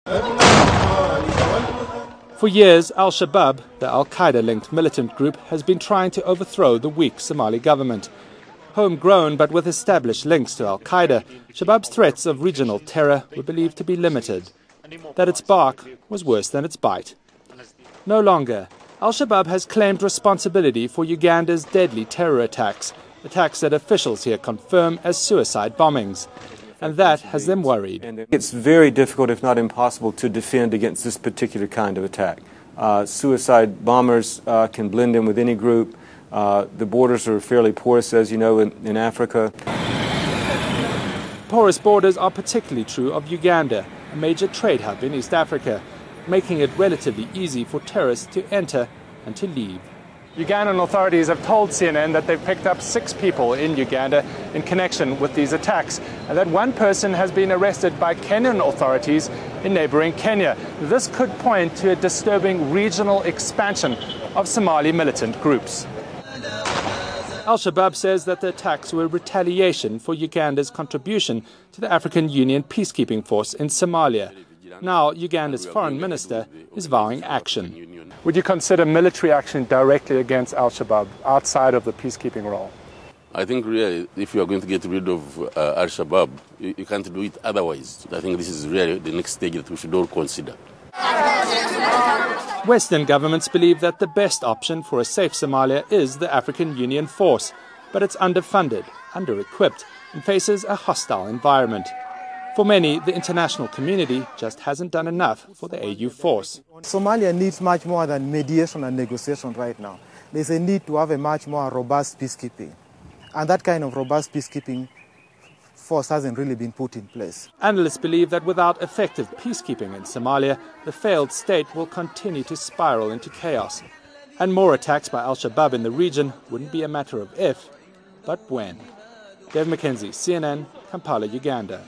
For years, al-Shabab, the al-Qaeda-linked militant group, has been trying to overthrow the weak Somali government. Homegrown but with established links to al-Qaeda, Shabab's threats of regional terror were believed to be limited. That its bark was worse than its bite. No longer. Al-Shabab has claimed responsibility for Uganda's deadly terror attacks that officials here confirm as suicide bombings. And that has them worried. It's very difficult, if not impossible, to defend against this particular kind of attack. Suicide bombers can blend in with any group. The borders are fairly porous, as you know, in Africa. Porous borders are particularly true of Uganda, a major trade hub in East Africa, making it relatively easy for terrorists to enter and to leave. Ugandan authorities have told CNN that they've picked up 6 people in Uganda in connection with these attacks, and that one person has been arrested by Kenyan authorities in neighboring Kenya. This could point to a disturbing regional expansion of Somali militant groups. Al-Shabab says that the attacks were retaliation for Uganda's contribution to the African Union peacekeeping force in Somalia. Now, Uganda's foreign minister is vowing action. Would you consider military action directly against al-Shabab outside of the peacekeeping role? I think really, if you are going to get rid of al-Shabab, you can't do it otherwise. I think this is really the next stage that we should all consider. Western governments believe that the best option for a safe Somalia is the African Union force, but it's underfunded, under-equipped, and faces a hostile environment. For many, the international community just hasn't done enough for the AU force. Somalia needs much more than mediation and negotiation right now. There's a need to have a much more robust peacekeeping. And that kind of robust peacekeeping force hasn't really been put in place. Analysts believe that without effective peacekeeping in Somalia, the failed state will continue to spiral into chaos. And more attacks by al-Shabab in the region wouldn't be a matter of if, but when. Dave McKenzie, CNN, Kampala, Uganda.